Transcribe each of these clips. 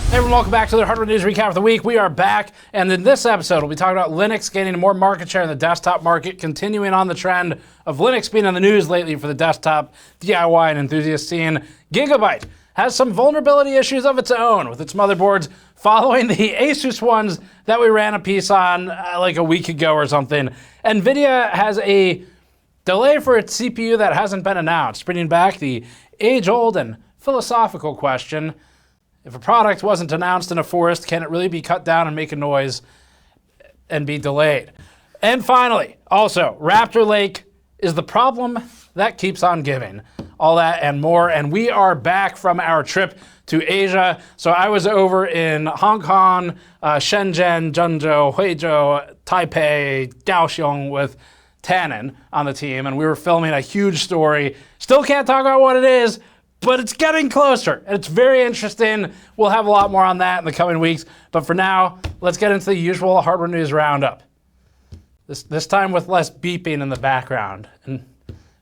Hey everyone, welcome back to the Hardware News Recap of the Week. We are back, and in this episode, we'll be talking about Linux gaining more market share in the desktop market, continuing on the trend of Linux being in the news lately for the desktop DIY and enthusiast scene. Gigabyte has some vulnerability issues of its own with its motherboards following the ASUS ones that we ran a piece on like a week ago or something. NVIDIA has a delay for its CPU that hasn't been announced, bringing back the age-old and philosophical question: if a product wasn't announced in a forest, can it really be cut down and make a noise and be delayed? And finally, also, Raptor Lake is the problem that keeps on giving. All that and more, and we are back from our trip to Asia. So I was over in Hong Kong, Shenzhen, Zhengzhou, Huizhou, Taipei, Kaohsiung with Thang on the team, and we were filming a huge story. Still can't talk about what it is, but it's getting closer, and it's very interesting. We'll have a lot more on that in the coming weeks, but for now, let's get into the usual hardware news roundup. This time with less beeping in the background and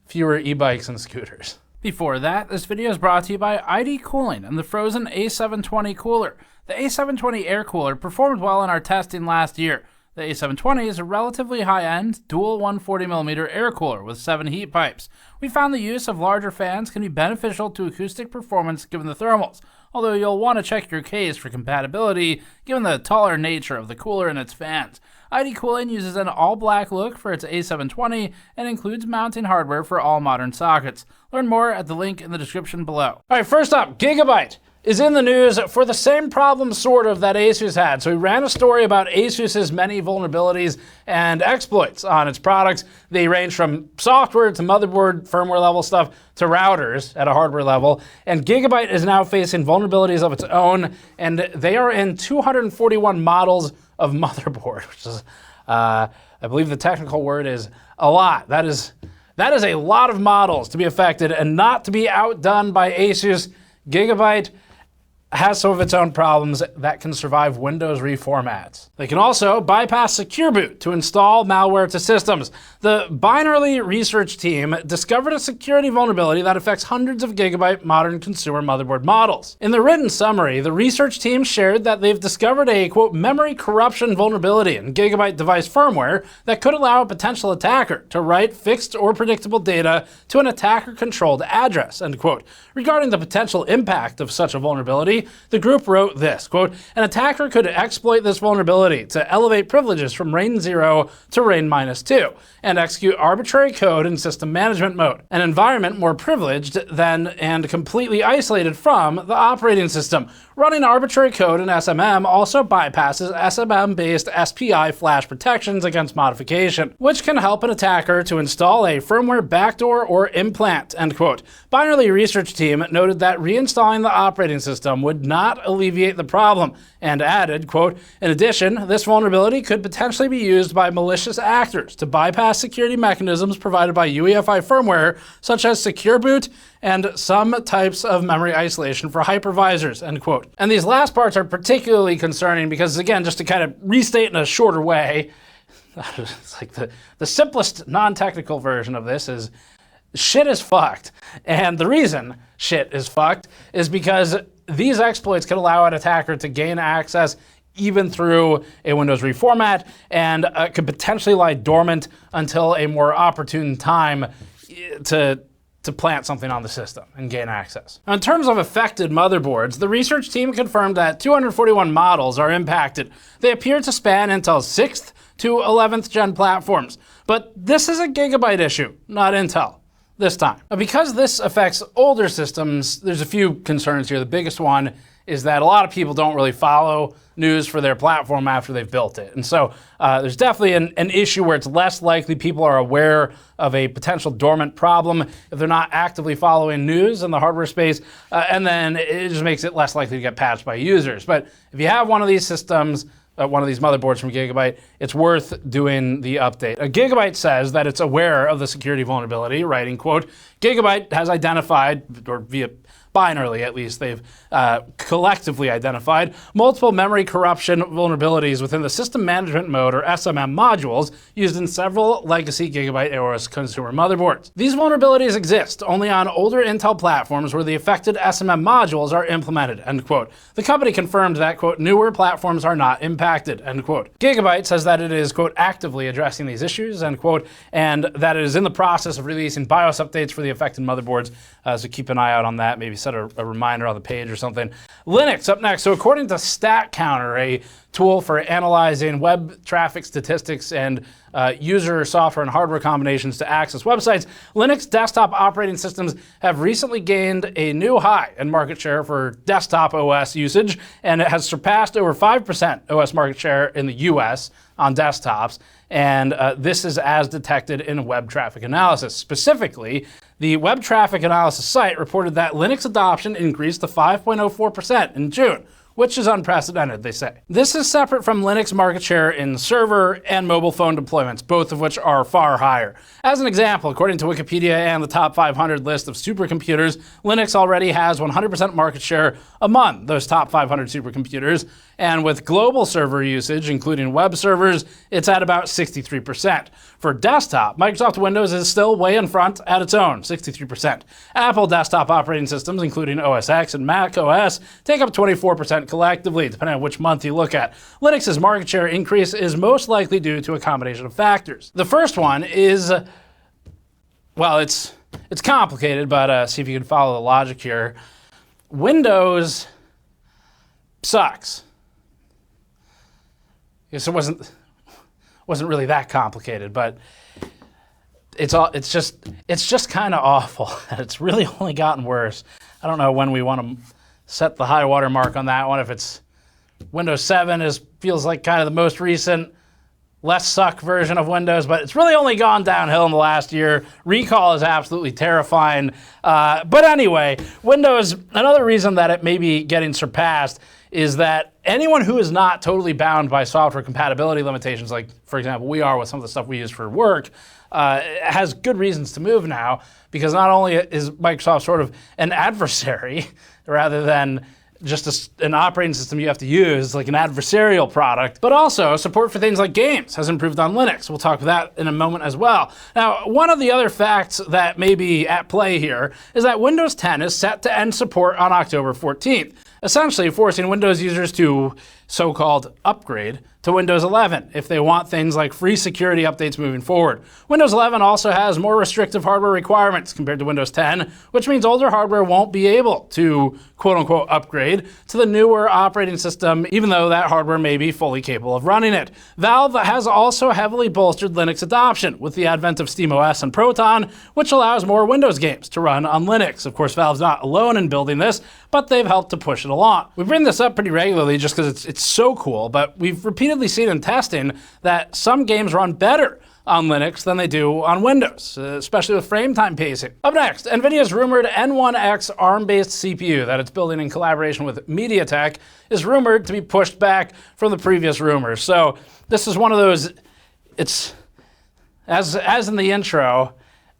fewer e-bikes and scooters. Before that, this video is brought to you by ID Cooling and the frozen A720 cooler. The A720 air cooler performed well in our testing last year. The A720 is a relatively high-end, dual 140mm air cooler with 7 heat pipes. We found the use of larger fans can be beneficial to acoustic performance given the thermals, although you'll want to check your case for compatibility given the taller nature of the cooler and its fans. ID Cooling uses an all-black look for its A720 and includes mounting hardware for all modern sockets. Learn more at the link in the description below. All right, first up, Gigabyte is in the news for the same problem, sort of, that ASUS had. So we ran a story about ASUS's many vulnerabilities and exploits on its products. They range from software to motherboard, firmware level stuff, to routers at a hardware level. And Gigabyte is now facing vulnerabilities of its own, and they are in 241 models of motherboard, which is, I believe the technical word is a lot. That is a lot of models to be affected, and not to be outdone by ASUS. Gigabyte has some of its own problems that can survive Windows reformats. They can also bypass Secure Boot to install malware to systems. The Binary research team discovered a security vulnerability that affects hundreds of Gigabyte modern consumer motherboard models. In the written summary, the research team shared that they've discovered a, quote, memory corruption vulnerability in Gigabyte device firmware that could allow a potential attacker to write fixed or predictable data to an attacker-controlled address, end quote. Regarding the potential impact of such a vulnerability, the group wrote this, quote, an attacker could exploit this vulnerability to elevate privileges from RAIN 0 to RAIN -2 and execute arbitrary code in system management mode, an environment more privileged than and completely isolated from the operating system. Running arbitrary code in SMM also bypasses SMM-based SPI flash protections against modification, which can help an attacker to install a firmware backdoor or implant, end quote. Binary research team noted that reinstalling the operating system would not alleviate the problem, and added, quote, in addition, this vulnerability could potentially be used by malicious actors to bypass security mechanisms provided by UEFI firmware, such as Secure Boot and some types of memory isolation for hypervisors, end quote. And these last parts are particularly concerning because, again, just to kind of restate in a shorter way, it's like the simplest non-technical version of this is shit is fucked. And the reason shit is fucked is because these exploits can allow an attacker to gain access even through a Windows reformat and could potentially lie dormant until a more opportune time to plant something on the system and gain access. Now, in terms of affected motherboards, the research team confirmed that 241 models are impacted. They appear to span Intel's 6th to 11th gen platforms. But this is a Gigabyte issue, not Intel. This time. Now, because this affects older systems, there's a few concerns here. The biggest one is that a lot of people don't really follow news for their platform after they've built it. And so there's definitely an issue where it's less likely people are aware of a potential dormant problem if they're not actively following news in the hardware space, and then it just makes it less likely to get patched by users. But if you have one of these systems, one of these motherboards from Gigabyte, it's worth doing the update. Gigabyte says that it's aware of the security vulnerability, writing, quote, Gigabyte has identified, or via binarily at least, they've collectively identified multiple memory corruption vulnerabilities within the system management mode, or SMM modules, used in several legacy Gigabyte AOS consumer motherboards. These vulnerabilities exist only on older Intel platforms where the affected SMM modules are implemented, end quote. The company confirmed that, quote, newer platforms are not impacted, end quote. Gigabyte says that it is, quote, actively addressing these issues, end quote, and that it is in the process of releasing BIOS updates for the affected motherboards, so keep an eye out on that, maybe set a reminder on the page or something. Linux up next. So according to StatCounter, a tool for analyzing web traffic statistics and user software and hardware combinations to access websites, Linux desktop operating systems have recently gained a new high in market share for desktop OS usage, and it has surpassed over 5% OS market share in the US on desktops, and this is as detected in web traffic analysis. Specifically, the web traffic analysis site reported that Linux adoption increased to 5.04% in June, which is unprecedented, they say. This is separate from Linux market share in server and mobile phone deployments, both of which are far higher. As an example, according to Wikipedia and the top 500 list of supercomputers, Linux already has 100% market share among those top 500 supercomputers, and with global server usage, including web servers, it's at about 63%. For desktop, Microsoft Windows is still way in front at its own, 63%. Apple desktop operating systems, including OS X and Mac OS, take up 24% collectively, depending on which month you look at. Linux's market share increase is most likely due to a combination of factors. The first one is, well, it's complicated, but see if you can follow the logic here. Windows sucks. I guess it wasn't really that complicated, but it's just kind of awful. It's really only gotten worse. I don't know when we want to set the high water mark on that one. If it's Windows 7 feels like kind of the most recent, less suck version of Windows, but it's really only gone downhill in the last year. Recall is absolutely terrifying. But anyway, Windows, another reason that it may be getting surpassed is that anyone who is not totally bound by software compatibility limitations, like, for example, we are with some of the stuff we use for work, has good reasons to move now, because not only is Microsoft sort of an adversary rather than just an operating system you have to use, like an adversarial product, but also support for things like games has improved on Linux. We'll talk about that in a moment as well. Now, one of the other facts that may be at play here is that Windows 10 is set to end support on October 14th, essentially forcing Windows users to so-called upgrade to Windows 11 if they want things like free security updates moving forward. Windows 11 also has more restrictive hardware requirements compared to Windows 10, which means older hardware won't be able to quote-unquote upgrade to the newer operating system, even though that hardware may be fully capable of running it. Valve has also heavily bolstered Linux adoption with the advent of SteamOS and Proton, which allows more Windows games to run on Linux. Of course, Valve's not alone in building this, but they've helped to push it along. We bring this up pretty regularly just because it's so cool, but we've repeatedly seen in testing that some games run better on Linux than they do on Windows, especially with frame time pacing. Up next, NVIDIA's rumored N1X ARM-based CPU that it's building in collaboration with MediaTek is rumored to be pushed back from the previous rumors. So this is one of those, it's, as in the intro,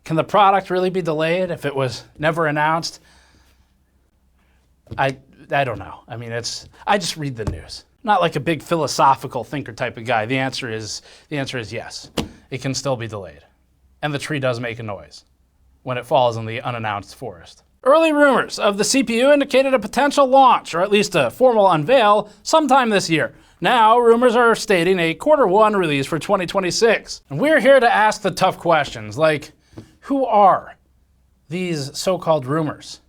can the product really be delayed if it was never announced? I don't know. I mean, I just read the news. Not like a big philosophical thinker type of guy. The answer is yes. It can still be delayed. And the tree does make a noise when it falls in the unannounced forest. Early rumors of the CPU indicated a potential launch, or at least a formal unveil, sometime this year. Now, rumors are stating a Q1 release for 2026. And we're here to ask the tough questions, like, who are these so-called rumors?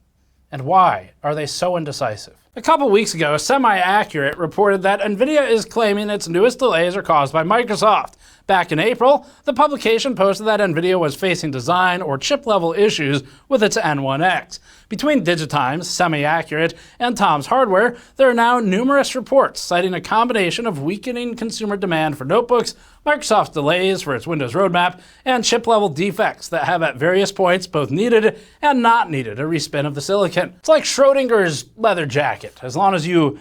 And why are they so indecisive? A couple weeks ago, Semi-Accurate reported that NVIDIA is claiming its newest delays are caused by Microsoft. Back in April, the publication posted that NVIDIA was facing design or chip-level issues with its N1X. Between Digitimes, Semi-Accurate, and Tom's Hardware, there are now numerous reports citing a combination of weakening consumer demand for notebooks, Microsoft's delays for its Windows roadmap, and chip-level defects that have at various points both needed and not needed a respin of the silicon. It's like Schrodinger's leather jacket. As long as you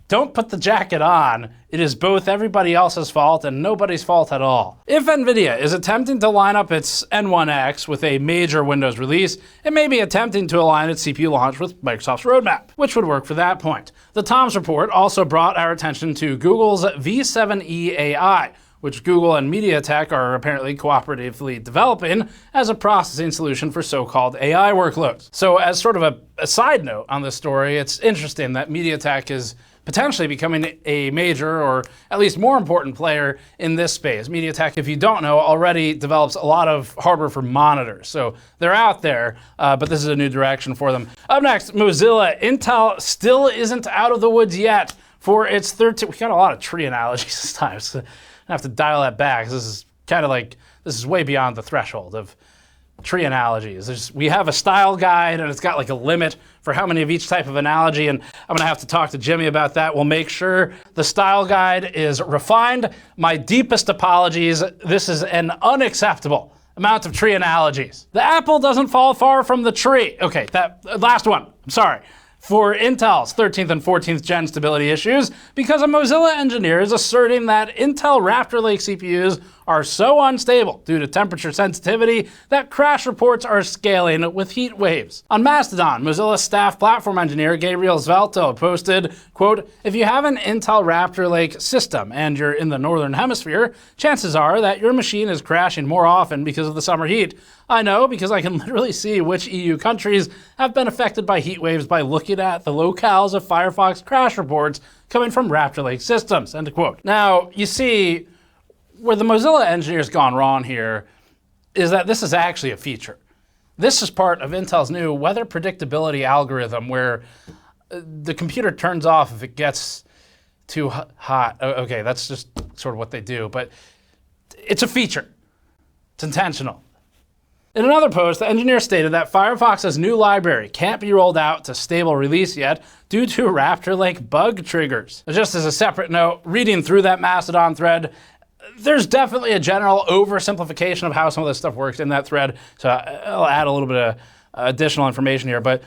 Don't put the jacket on. It is both everybody else's fault and nobody's fault at all. If NVIDIA is attempting to line up its N1X with a major Windows release, it may be attempting to align its CPU launch with Microsoft's roadmap, which would work for that point. The Tom's report also brought our attention to Google's V7e AI, which Google and MediaTek are apparently cooperatively developing as a processing solution for so-called AI workloads. So as sort of a side note on this story, it's interesting that MediaTek is potentially becoming a major, or at least more important player in this space. MediaTek, if you don't know, already develops a lot of hardware for monitors. So they're out there, but this is a new direction for them. Up next, Mozilla. Intel still isn't out of the woods yet for its 13... We got a lot of tree analogies this time, so I have to dial that back. This is kind of like, this is way beyond the threshold of tree analogies. We have a style guide and it's got like a limit for how many of each type of analogy, and I'm gonna have to talk to Jimmy about that. We'll make sure the style guide is refined. My deepest apologies. This is an unacceptable amount of tree analogies. The apple doesn't fall far from the tree. Okay, that last one, I'm sorry. For Intel's 13th and 14th gen stability issues, because a Mozilla engineer is asserting that Intel Raptor Lake CPUs are so unstable due to temperature sensitivity that crash reports are scaling with heat waves. On Mastodon, Mozilla staff platform engineer Gabriel Svelto posted, quote, "If you have an Intel Raptor Lake system and you're in the northern hemisphere, chances are that your machine is crashing more often because of the summer heat. I know because I can literally see which EU countries have been affected by heat waves by looking at the locales of Firefox crash reports coming from Raptor Lake systems," end quote. Now, you see, where the Mozilla engineer's gone wrong here is that this is actually a feature. This is part of Intel's new weather predictability algorithm where the computer turns off if it gets too hot. Okay, that's just sort of what they do, but it's a feature. It's intentional. In another post, the engineer stated that Firefox's new library can't be rolled out to stable release yet due to Raptor Lake bug triggers. Just as a separate note, reading through that Mastodon thread, there's definitely a general oversimplification of how some of this stuff works in that thread, so I'll add a little bit of additional information here, but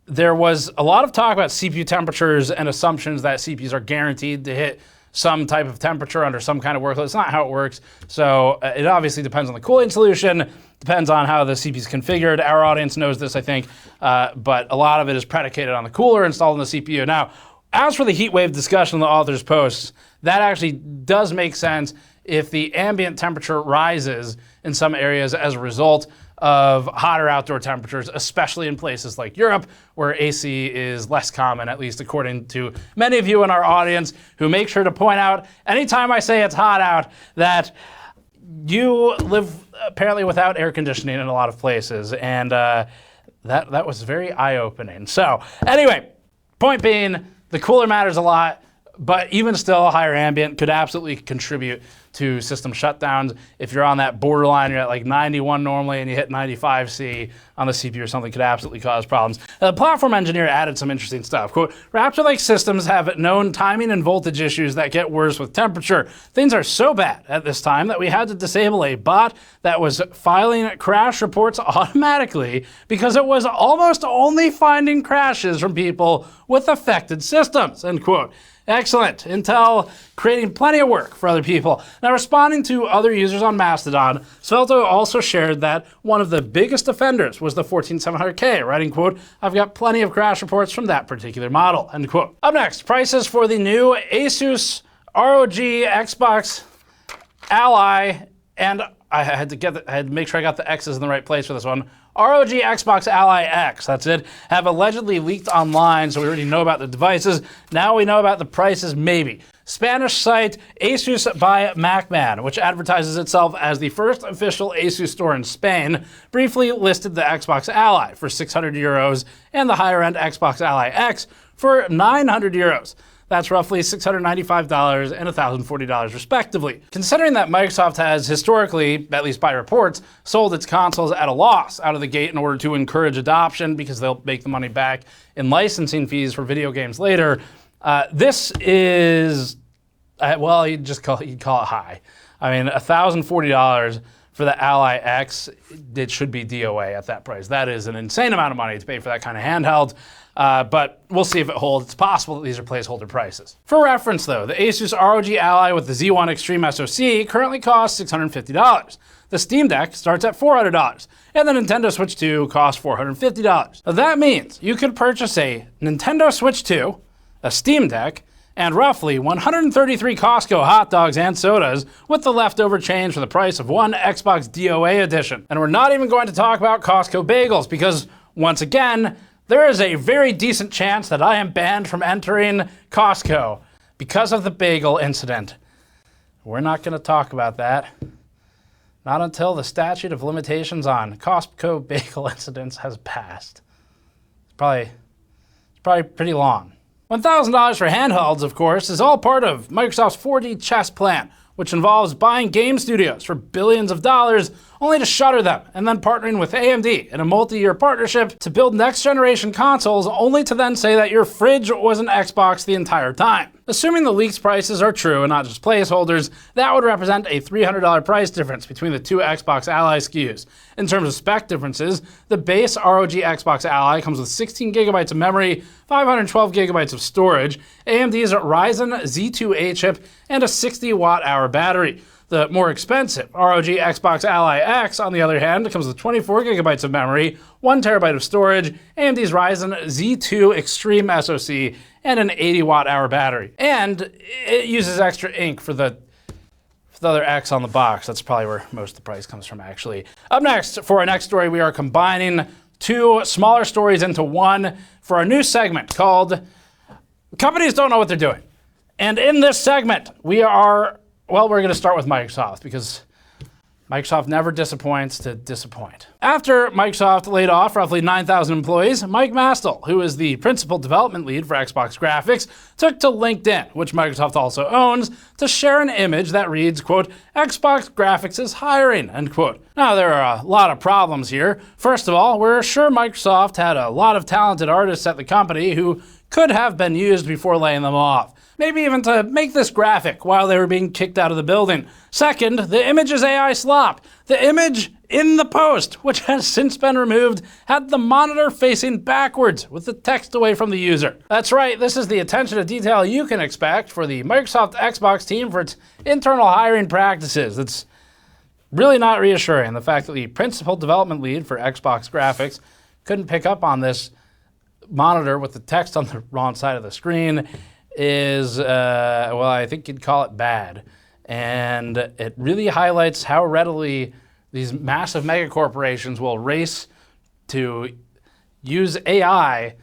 there was a lot of talk about CPU temperatures and assumptions that CPUs are guaranteed to hit some type of temperature under some kind of workload. It's not how it works, so it obviously depends on the cooling solution, depends on how the CPU is configured. Our audience knows this, I think, but a lot of it is predicated on the cooler installed in the CPU. Now, as for the heat wave discussion in the author's posts, that actually does make sense if the ambient temperature rises in some areas as a result of hotter outdoor temperatures, especially in places like Europe, where AC is less common, at least according to many of you in our audience, who make sure to point out anytime I say it's hot out that you live apparently without air conditioning in a lot of places, and that was very eye-opening. So anyway, point being, the cooler matters a lot, but even still, higher ambient could absolutely contribute to system shutdowns. If you're on that borderline, you're at like 91 normally and you hit 95C on the CPU or something, could absolutely cause problems. The platform engineer added some interesting stuff. Quote, Raptor Lake systems have known timing and voltage issues that get worse with temperature. Things are so bad at this time that we had to disable a bot that was filing crash reports automatically because it was almost only finding crashes from people with affected systems, end quote. Excellent. Intel creating plenty of work for other people. Now, responding to other users on Mastodon, Svelto also shared that one of the biggest offenders was the 14700K, writing, quote, "I've got plenty of crash reports from that particular model," end quote. Up next, prices for the new ASUS ROG Xbox Ally, and I had to make sure I got the X's in the right place for this one. ROG Xbox Ally X, that's it, have allegedly leaked online, so we already know about the devices. Now we know about the prices, maybe. Spanish site ASUS by MacMan, which advertises itself as the first official ASUS store in Spain, briefly listed the Xbox Ally for 600 euros and the higher-end Xbox Ally X for 900 euros. That's roughly $695 and $1,040 respectively. Considering that Microsoft has historically, at least by reports, sold its consoles at a loss out of the gate in order to encourage adoption because they'll make the money back in licensing fees for video games later, this is, well, you'd call it high. I mean, $1,040 for the Ally X, it should be DOA at that price. That is an insane amount of money to pay for that kind of handheld. but we'll see if it holds. It's possible that these are placeholder prices. For reference though, the ASUS ROG Ally with the Z1 Extreme SoC currently costs $650. The Steam Deck starts at $400, and the Nintendo Switch 2 costs $450. Now that means you could purchase a Nintendo Switch 2, a Steam Deck, and roughly 133 Costco hot dogs and sodas with the leftover change for the price of one Xbox DOA edition. And we're not even going to talk about Costco bagels because, once again, there is a very decent chance that I am banned from entering Costco because of the bagel incident. We're not going to talk about that. Not until the statute of limitations on Costco bagel incidents has passed. It's probably pretty long. $1,000 for handhelds, of course, is all part of Microsoft's 4D chess plan, which involves buying game studios for billions of dollars only to shutter them, and then partnering with AMD in a multi-year partnership to build next-generation consoles only to then say that your fridge was an Xbox the entire time. Assuming the leaked prices are true and not just placeholders, that would represent a $300 price difference between the two Xbox Ally SKUs. In terms of spec differences, the base ROG Xbox Ally comes with 16 gigabytes of memory, 512 gigabytes of storage, AMD's Ryzen Z2A chip, and a 60 watt-hour battery. The more expensive ROG Xbox Ally X, on the other hand, comes with 24 gigabytes of memory, 1 terabyte of storage, AMD's Ryzen Z2 Extreme SoC, and an 80 watt-hour battery. And it uses extra ink for the other X on the box. That's probably where most of the price comes from, actually. Up next, for our next story, we are combining two smaller stories into one for our new segment called Companies Don't Know What They're Doing. And in this segment, we're going to start with Microsoft because Microsoft never disappoints to disappoint. After Microsoft laid off roughly 9,000 employees, Mike Mastel, who is the principal development lead for Xbox graphics, took to LinkedIn, which Microsoft also owns, to share an image that reads, quote, "Xbox graphics is hiring," end quote. Now, there are a lot of problems here. First of all, we're sure Microsoft had a lot of talented artists at the company who could have been used before laying them off. Maybe even to make this graphic while they were being kicked out of the building. Second, the image is AI slop. The image in the post, which has since been removed, had the monitor facing backwards with the text away from the user. That's right, this is the attention to detail you can expect for the Microsoft Xbox team for its internal hiring practices. It's really not reassuring. The fact that the principal development lead for Xbox graphics couldn't pick up on this monitor with the text on the wrong side of the screen is, well, I think you'd call it bad. And it really highlights how readily these massive mega corporations will race to use AI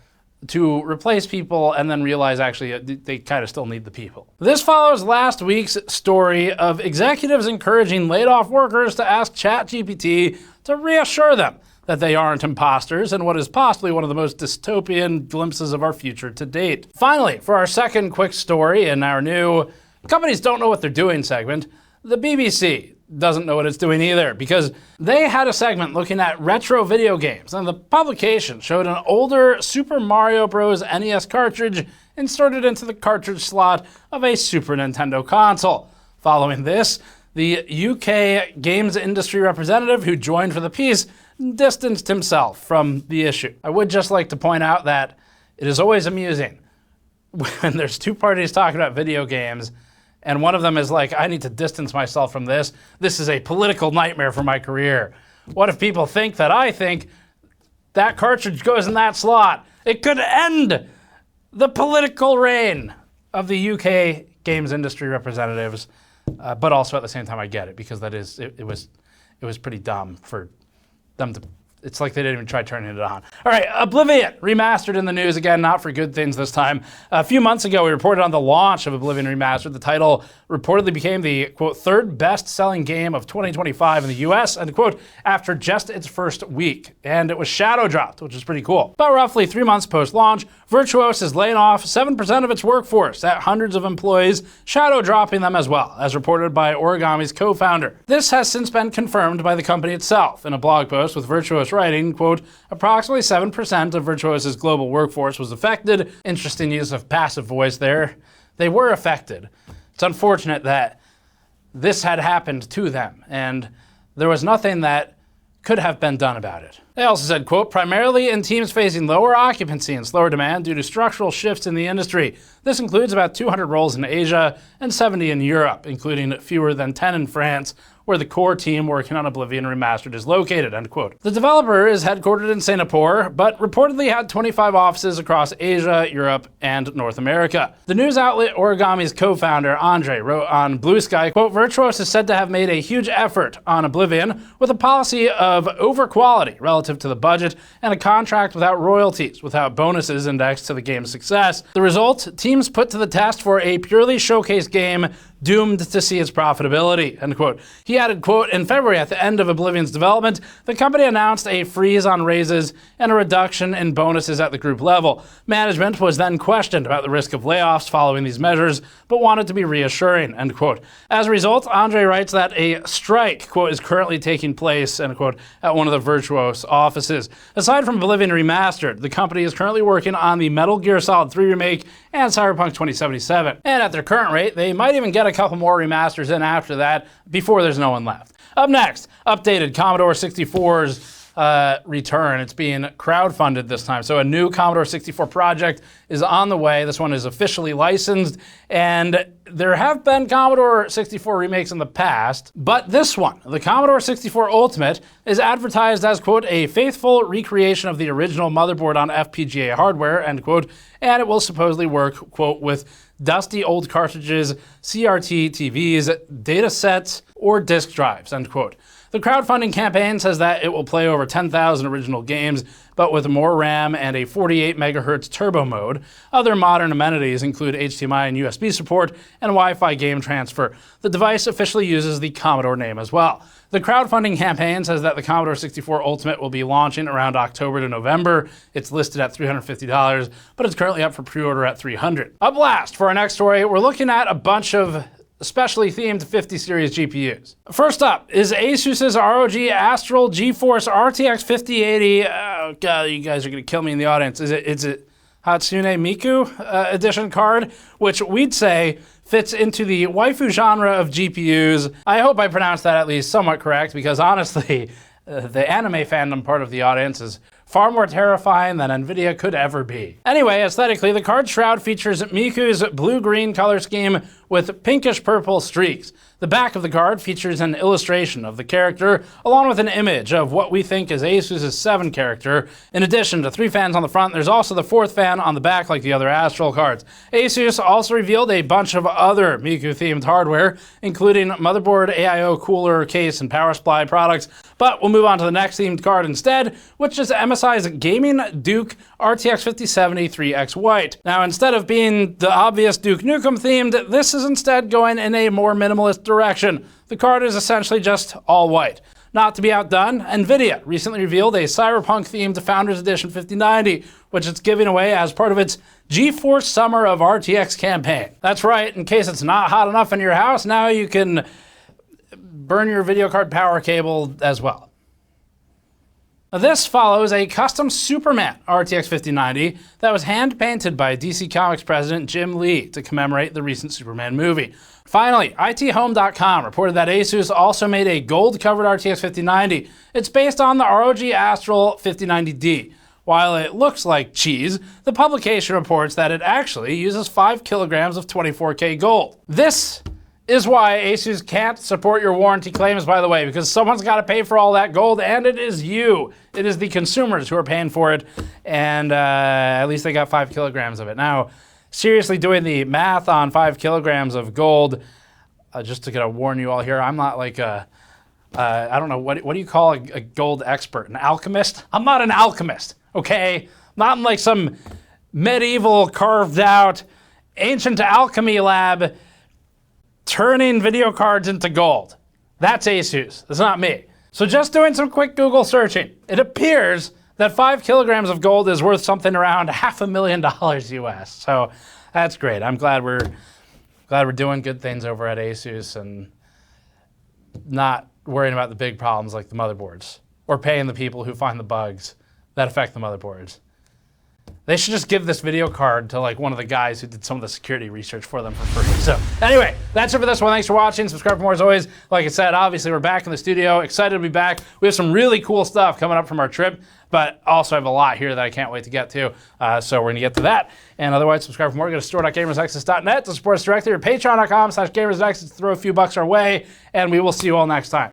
to replace people and then realize actually they kind of still need the people. This follows last week's story of executives encouraging laid-off workers to ask ChatGPT to reassure them that they aren't imposters in what is possibly one of the most dystopian glimpses of our future to date. Finally, for our second quick story in our new Companies Don't Know What They're Doing segment, the BBC doesn't know what it's doing either because they had a segment looking at retro video games, and the publication showed an older Super Mario Bros. NES cartridge inserted into the cartridge slot of a Super Nintendo console. Following this, the UK games industry representative who joined for the piece distanced himself from the issue. I would just like to point out that it is always amusing when there's two parties talking about video games and one of them is like, I need to distance myself from this. This is a political nightmare for my career. What if people think that I think that cartridge goes in that slot? It could end the political reign of the UK games industry representatives. But also at the same time, I get it because that is, it was pretty dumb for them to, it's like they didn't even try turning it on. All right, Oblivion Remastered in the news again, not for good things this time. A few months ago, we reported on the launch of Oblivion Remastered. The title reportedly became the, quote, third best-selling game of 2025 in the US, end quote, after just its first week. And it was shadow dropped, which is pretty cool. But roughly 3 months post-launch, Virtuos is laying off 7% of its workforce at hundreds of employees, shadow dropping them as well, as reported by Origami's co-founder. This has since been confirmed by the company itself in a blog post with Virtuos writing, quote, approximately 7% of Virtuos's global workforce was affected. Interesting use of passive voice there. They were affected. It's unfortunate that this had happened to them, and there was nothing that could have been done about it. They also said, quote, primarily in teams facing lower occupancy and slower demand due to structural shifts in the industry. This includes about 200 roles in Asia and 70 in Europe, including fewer than 10 in France, where the core team working on Oblivion Remastered is located, end quote. The developer is headquartered in Singapore, but reportedly had 25 offices across Asia, Europe, and North America. The news outlet Origami's co-founder, Andre, wrote on Blue Sky, quote, Virtuos is said to have made a huge effort on Oblivion with a policy of over-quality relative to the budget and a contract without royalties, without bonuses indexed to the game's success. The result, teams put to the test for a purely showcase game doomed to see its profitability, end quote. He added, quote, in February at the end of Oblivion's development, the company announced a freeze on raises and a reduction in bonuses at the group level. Management was then questioned about the risk of layoffs following these measures, but wanted to be reassuring, end quote. As a result, Andre writes that a strike, quote, is currently taking place, end quote, at one of the Virtuos offices. Aside from Oblivion Remastered, the company is currently working on the Metal Gear Solid 3 remake and Cyberpunk 2077. And at their current rate, they might even get a couple more remasters in after that before there's no one left. Up next, updated Commodore 64's return. It's being crowdfunded this time. So a new Commodore 64 project is on the way. This one is officially licensed, and there have been Commodore 64 remakes in the past, but this one, the Commodore 64 Ultimate, is advertised as, quote, a faithful recreation of the original motherboard on FPGA hardware, end quote, and it will supposedly work, quote, with dusty old cartridges, CRT TVs, data sets, or disk drives, end quote. The crowdfunding campaign says that it will play over 10,000 original games, but with more RAM and a 48 megahertz turbo mode. Other modern amenities include HDMI and USB support and Wi-Fi game transfer. The device officially uses the Commodore name as well. The crowdfunding campaign says that the Commodore 64 Ultimate will be launching around October to November. It's listed at $350, but it's currently up for pre-order at $300. Up last, for our next story, we're looking at a bunch of specially themed 50 series GPUs. First up is ASUS's ROG Astral GeForce RTX 5080. Oh god, you guys are gonna kill me in the audience. Is it Hatsune Miku edition card, which we'd say fits into the waifu genre of GPUs. I hope I pronounced that at least somewhat correct, because honestly, the anime fandom part of the audience is far more terrifying than NVIDIA could ever be. Anyway, aesthetically, the card shroud features Miku's blue-green color scheme with pinkish-purple streaks. The back of the card features an illustration of the character, along with an image of what we think is ASUS's 7 character. In addition to 3 fans on the front, there's also the 4th fan on the back like the other Astral cards. ASUS also revealed a bunch of other Miku-themed hardware, including motherboard, AIO cooler, case, and power supply products. But we'll move on to the next themed card instead, which is MSI's Gaming Duke RTX 5070 3X White. Now, instead of being the obvious Duke Nukem themed, this is instead going in a more minimalist direction. The card is essentially just all white. Not to be outdone, NVIDIA recently revealed a cyberpunk-themed Founders Edition 5090, which it's giving away as part of its GeForce Summer of RTX campaign. That's right, in case it's not hot enough in your house, now you can burn your video card power cable as well. This follows a custom Superman RTX 5090 that was hand-painted by DC Comics president Jim Lee to commemorate the recent Superman movie. Finally, ITHome.com reported that ASUS also made a gold-covered RTX 5090. It's based on the ROG Astral 5090D. While it looks like cheese, the publication reports that it actually uses 5 kilograms of 24K gold. This is why ASUS can't support your warranty claims, by the way, because someone's got to pay for all that gold, and it is you. It is the consumers who are paying for it, and at least they got 5 kilograms of it. Now, seriously, doing the math on 5 kilograms of gold, just to kind of warn you all here, I'm not like a, I don't know, what do you call a gold expert? An alchemist? I'm not an alchemist, okay? Not in like some medieval carved out ancient alchemy lab turning video cards into gold. That's ASUS, that's not me. So just doing some quick Google searching, it appears that 5 kilograms of gold is worth something around $500,000 US. So that's great. I'm glad we're doing good things over at ASUS and not worrying about the big problems like the motherboards or paying the people who find the bugs that affect the motherboards. They should just give this video card to like one of the guys who did some of the security research for them for free. So anyway, that's it for this one. Thanks for watching. Subscribe for more as always. Like I said, obviously we're back in the studio. Excited to be back. We have some really cool stuff coming up from our trip, but also have a lot here that I can't wait to get to. So we're gonna get to that. And otherwise, subscribe for more. Go to store.gamersnexus.net to support us directly, or patreon.com/gamersnexus to throw a few bucks our way. And we will see you all next time.